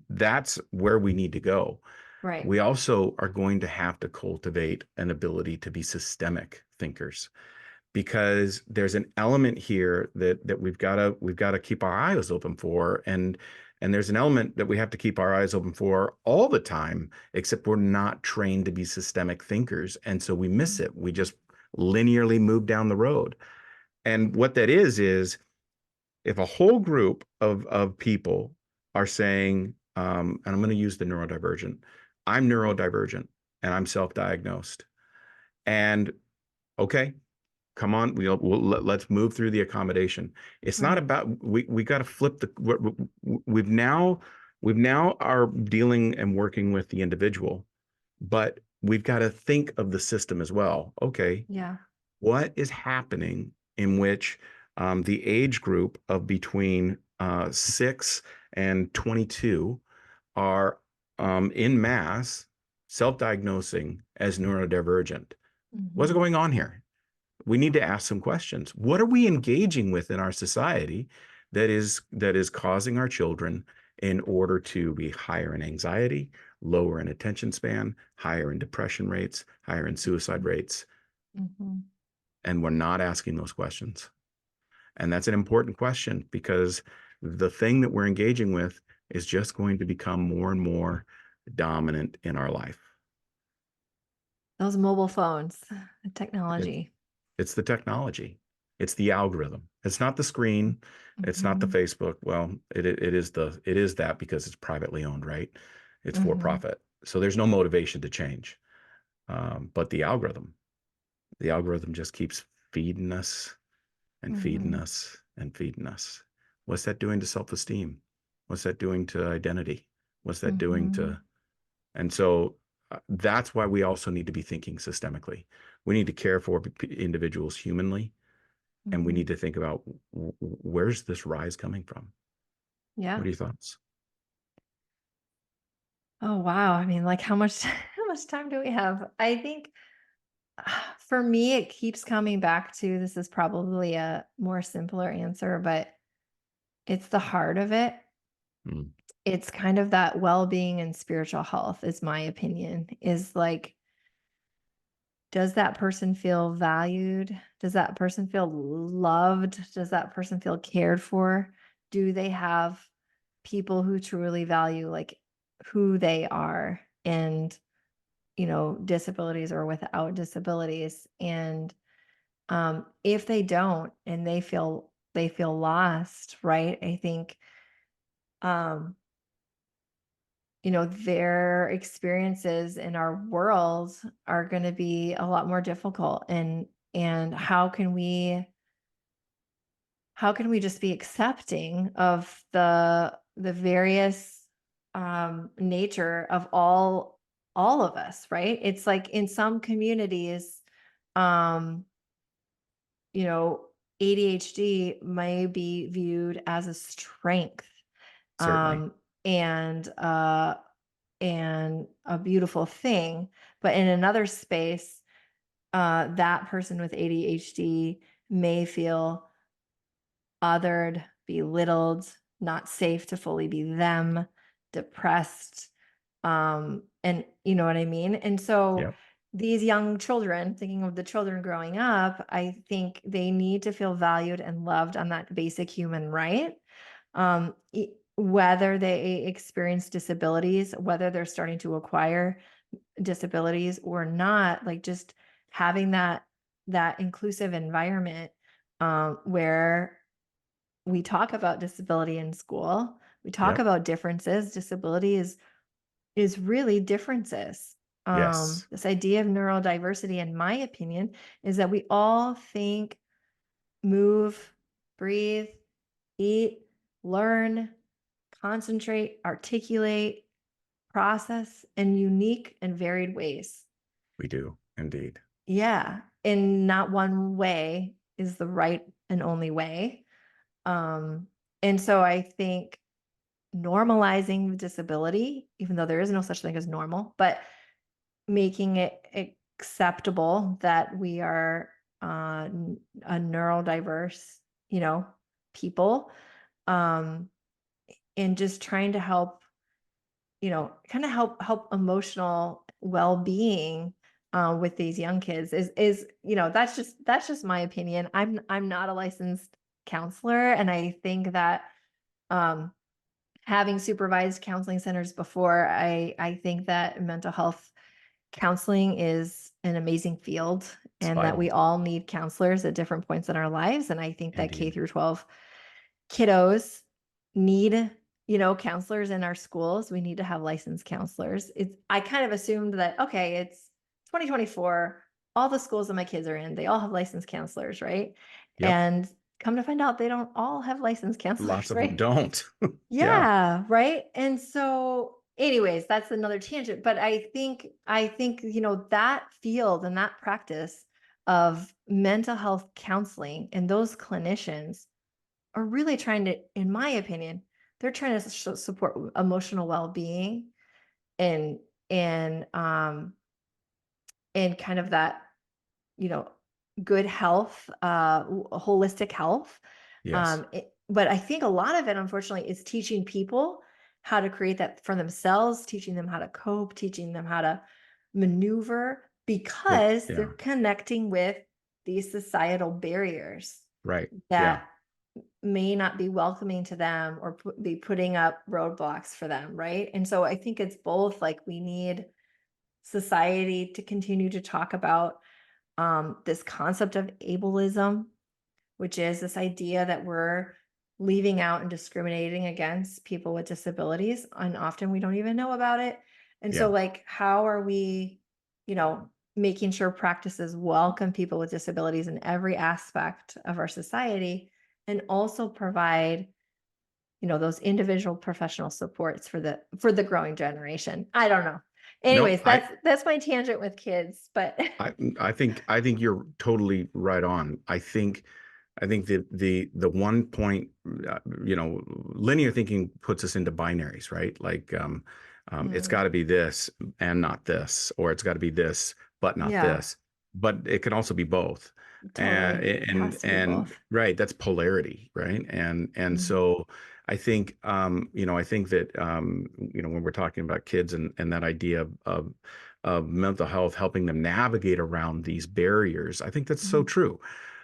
that's where we need to go. Right. We also are going to have to cultivate an ability to be systemic thinkers, because there's an element here that we've got to keep our eyes open for, and there's an element that we have to keep our eyes open for all the time, except we're not trained to be systemic thinkers, and so we miss Mhm. it. We just linearly move down the road. And what that is if a whole group of people are saying, and I'm going to use the neurodivergent, I'm neurodivergent and I'm self-diagnosed. And okay, come on, let's move through the accommodation. It's not Right. about we got to flip we've now we've now are dealing and working with the individual, but we've got to think of the system as well. Okay, Yeah. what is happening in which the age group of between 6 and 22 are in mass self-diagnosing as neurodivergent? What's Hmm. going on here? We need to ask some questions. What are we engaging with in our society that is causing our children in order to be higher in anxiety, lower in attention span, higher in depression rates, higher in suicide rates? Hmm. And we're not asking those questions. And that's an important question, because the thing that we're engaging with is just going to become more and more dominant in our life. Those mobile phones, the It, technology. it's the technology, it's the algorithm. It's not the screen. It's not the Hmm. Facebook. Well, it is that because it's privately owned, right? It's for Hmm. profit. So there's no motivation to change. But the algorithm just keeps feeding us and feeding Hmm. us and feeding us. What's that doing to self-esteem? What's that doing to identity? What's that doing Hmm. to? And so that's why we also need to be thinking systemically. We need to care for individuals humanly, and we Hmm. need to think about where's this rise coming from? What Yeah. are your thoughts? Oh wow. I mean, like how much how much time do we have? I think for me it keeps coming back to, this is probably a more simpler answer, but it's the heart of it. Mm, It's kind of that well-being and spiritual health, is my opinion. Is like, does that person feel valued? Does that person feel loved? Does that person feel cared for? Do they have people who truly value like who they are, and disabilities or without disabilities? And if they don't, and they feel lost, right? I think um their experiences in our world are going to be a lot more difficult. And and how can we just be accepting of the various nature of all of us, right? It's like in some communities, um, you know, ADHD may be viewed as a strength, Certainly. um, and uh, and a beautiful thing. But in another space, that person with ADHD may feel othered, belittled, not safe to fully be them, depressed. And you know what I mean? And so Yep. these young children, thinking of the children growing up, I think they need to feel valued and loved on that basic human right. Whether they experience disabilities, whether they're starting to acquire disabilities or not, like just having that inclusive environment where we talk about disability in school. We talk Yep. about differences. Disability is really differences. Yes, This idea of neurodiversity, in my opinion, is that we all think, move, breathe, eat, learn, concentrate, articulate, process in unique and varied ways. we do indeed. Yeah. And not one way is the right and only way. Um, and so I think normalizing disability, even though there is no such thing as normal, but making it acceptable that we are a neurodiverse, you know, people, um, and just trying to help, kind of help emotional well-being with these young kids is that's just my opinion. I'm not a licensed counselor, and I think that um, having supervised counseling centers before, I think that mental health counseling is an amazing field It's and that we vital. all need counselors at different points in our lives. And I think that K Indeed. through 12 kiddos need, counselors in our schools. We need to have licensed counselors. I kind of assumed that, okay, it's 2024, all the schools that my kids are in, they all have licensed counselors, right? Yep. And come to find out they don't all have licensed Lots counselors, of them right? don't. Yeah. Yeah, right. And so, anyways, that's another tangent. But I think, that field and that practice of mental health counseling and those clinicians are really trying to, in my opinion, they're trying to support emotional well-being and and um and kind of that, you know, good health, holistic health. Yes. But I think a lot of it, unfortunately, is teaching people how to create that for themselves, teaching them how to cope, teaching them how to maneuver because they're Yeah. connecting with these societal barriers Right. Yeah. that may not be welcoming to them or be putting up roadblocks for them, right? And so I think it's both, like we need society to continue to talk about this concept of ableism, which is this idea that we're leaving out and discriminating against people with disabilities. And often we don't even know about it. And so, Yeah. like, how are we, making sure practices welcome people with disabilities in every aspect of our society and also provide, those individual professional supports for the growing generation. I don't know. No, Anyways, that's my tangent with kids, but I think you're totally right on. I think the one point, linear thinking puts us into binaries, right? Like, it's got Mm, to be this and not this, or it's got to be this but not yeah, this. But it can also be both, and totally. It and has to be and both. right, that's polarity, right? And Mhm, so I think that when we're talking about kids and that idea of mental health, helping them navigate around these barriers, I think that's so mhm, true.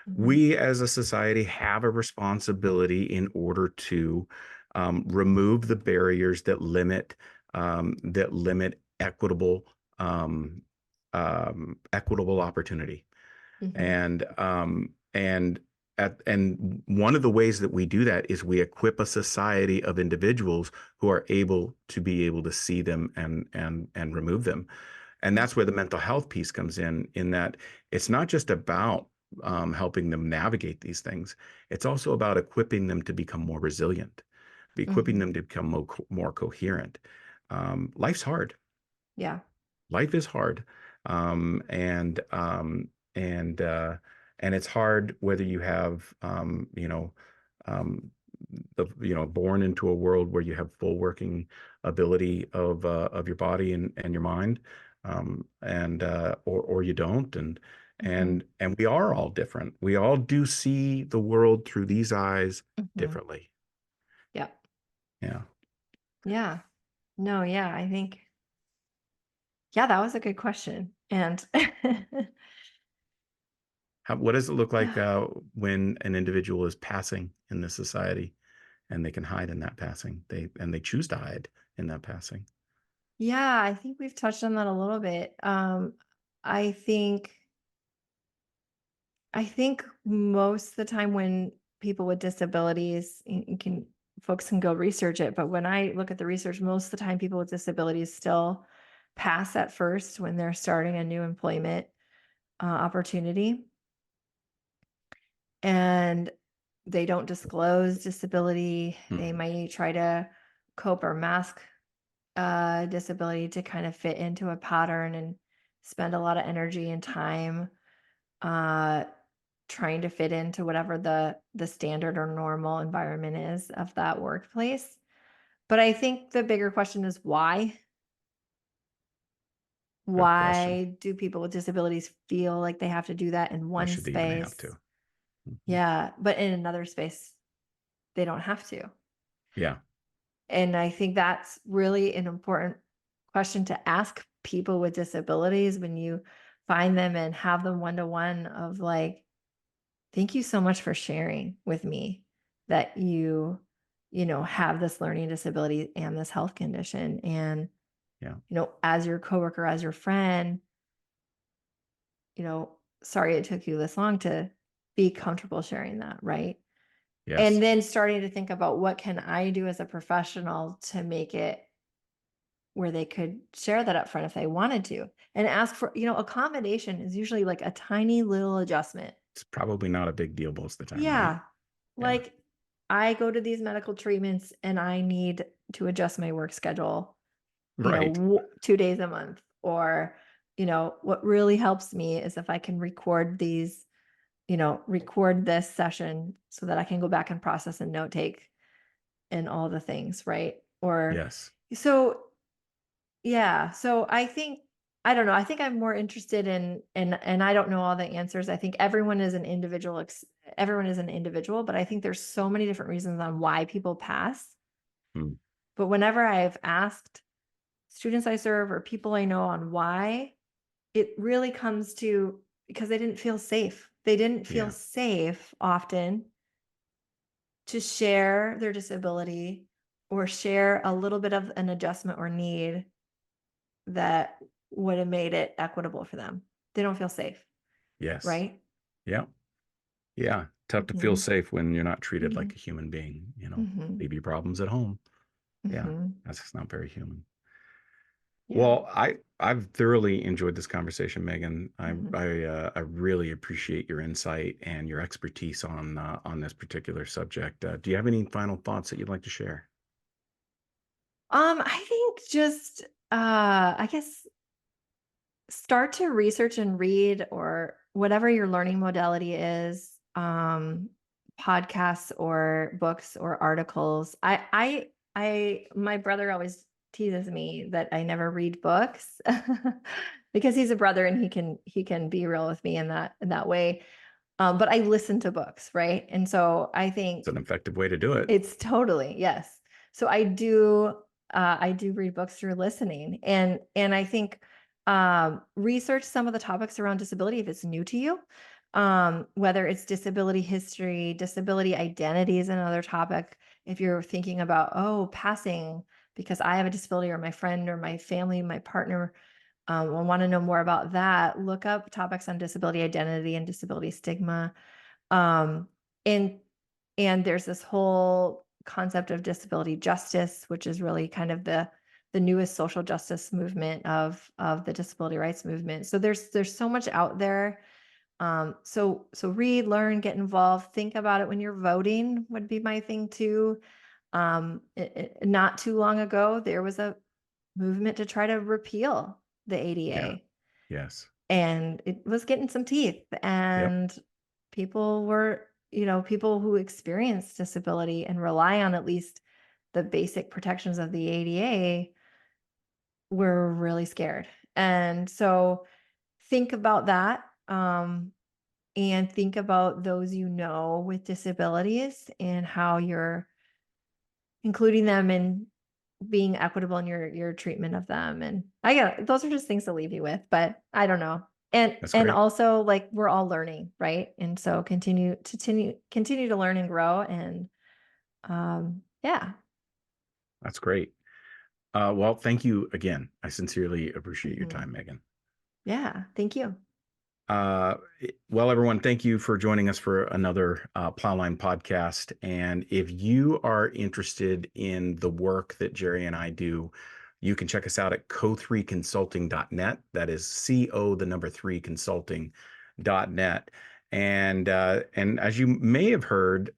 mhm, We as a society have a responsibility in order to remove the barriers that limit um, equitable opportunity. mhm, And one of the ways that we do that is we equip a society of individuals who are able to see them and remove them. And mhm, that's where the mental health piece comes in that it's not just about helping them navigate these things. It's also about equipping them to become more resilient, equipping Mhm. them to become more coherent. Life's hard. Yeah. Life is hard, um, and um, and uh, and it's hard whether you have um, born into a world where you have full working ability of your body and your mind, or you don't, Mhm. and we are all different. We all do see the world through these eyes Mhm. differently. Yep. Yeah. Yeah. No, yeah, I think yeah, that was a good question. And What does it look like yeah. when an individual is passing in this society and they can hide in that passing? They choose to hide in that passing. Yeah, I think we've touched on that a little bit. I think I think most of the time when people with disabilities, you can folks can go research it, but when I look at the research, most of the time people with disabilities still pass at first when they're starting a new employment opportunity, and they don't disclose disability. They Mhm. might try to cope or mask disability to kind of fit into a pattern and spend a lot of energy and time uh, trying to fit into whatever the standard or normal environment is of that workplace. But I think the bigger question is why? Good question. Why do people with disabilities feel like they have to do that in Why one should they even have space? to? Mhm. Yeah, but in another space, they don't have to. Yeah. And I think that's really an important question to ask people with disabilities when you find them and have them one to one of like, thank you so much for sharing with me that you have this learning disability and this health condition. And, Yeah. as your coworker, as your friend, sorry it took you this long to be comfortable sharing that, right? And Yes. then starting to think about what can I do as a professional to make it where they could share that up front if they wanted to and ask for, accommodation is usually like a tiny little adjustment. It's probably not a big deal most of the time, right? Yeah. Yeah. Like I go to these medical treatments and I need to adjust my work schedule, Right. 2 days a month. Or, what really helps me is if I can record this session so that I can go back and process and note take and all the things, right? Or Yes. so yeah, so I don't know, I think I'm more interested in and I don't know all the answers. I think everyone is an individual, but I think there's so many different reasons on why people pass. Mm. But whenever I've asked students I serve or people I know on why, it really comes to because they didn't feel safe. They didn't feel Yeah. safe often to share their disability or share a little bit of an adjustment or need that would have made it equitable for them. They don't feel safe, Yes. right? Yeah. Yeah. Tough to feel Mhm. safe when you're not treated like Mhm. a human being, Mhm. leave your problems at home. Yeah. Mhm. That's just not very human. Yeah. Well, I've thoroughly enjoyed this conversation, Megan. Mhm. I really appreciate your insight and your expertise on this particular subject. Do you have any final thoughts that you'd like to share? I think just I guess start to research and read or whatever your learning modality is, podcasts or books or articles. My brother always teases me that I never read books because he's a brother and he can be real with me in that way. But I listen to books, right? And so I It's think an effective way to do it. it's totally, yes. So I do read books through listening and I think research some of the topics around disability if it's new to you. Whether it's disability history, disability identity is another topic. If you're thinking about, oh, passing because I have a disability or my friend or my family, my partner will want to know more about that, look up topics on disability identity and disability stigma. Um, and and there's this whole concept of disability justice, which is really kind of the newest social justice movement of the disability rights movement. So there's so much out there. So read, learn, get involved, think about it when you're voting would be my thing too. Not too long ago, there was a movement to try to repeal the Yeah. ADA, Yes. and it was getting some teeth. Yep. And people were, people who experience disability and rely on at least the basic protections of the ADA were really scared. And so think about that. And think about those with disabilities and how you're including them and being equitable in your treatment of them. And I got those are just things to leave you with, but I don't know. That's And great. also, like, we're all learning, right? And so continue to learn and grow. And yeah. That's great. Well, thank you again. I sincerely appreciate your Mhm. time, Megan. Yeah. Thank you. Well, everyone, thank you for joining us for another Plowline podcast. And if you are interested in the work that Jerry and I do, you can check us out at co3consulting.net. That is CO, the number three consulting.net. And as you may have heard,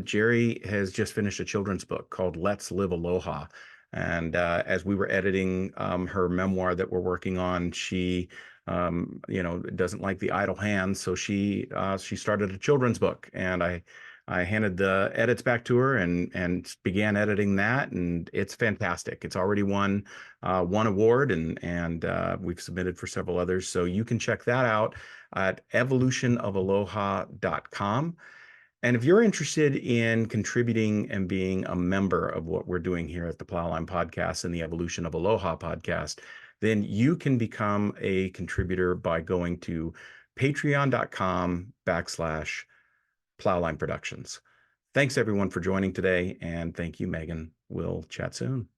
Jerry has just finished a children's book called Let's Live Aloha. And as we were editing her memoir that we're working on, she doesn't like the idle hands, so she started a children's book, and I handed the edits back to her and began editing that, and it's fantastic. It's already won one award, and we've submitted for several others, so you can check that out at evolutionofaloha.com. And if you're interested in contributing and being a member of what we're doing here at the Plowline Podcast and the Evolution of Aloha podcast, then you can become a contributor by going to patreon.com/Plowline Productions. Thanks everyone for joining today. And thank you, Megan. We'll chat soon.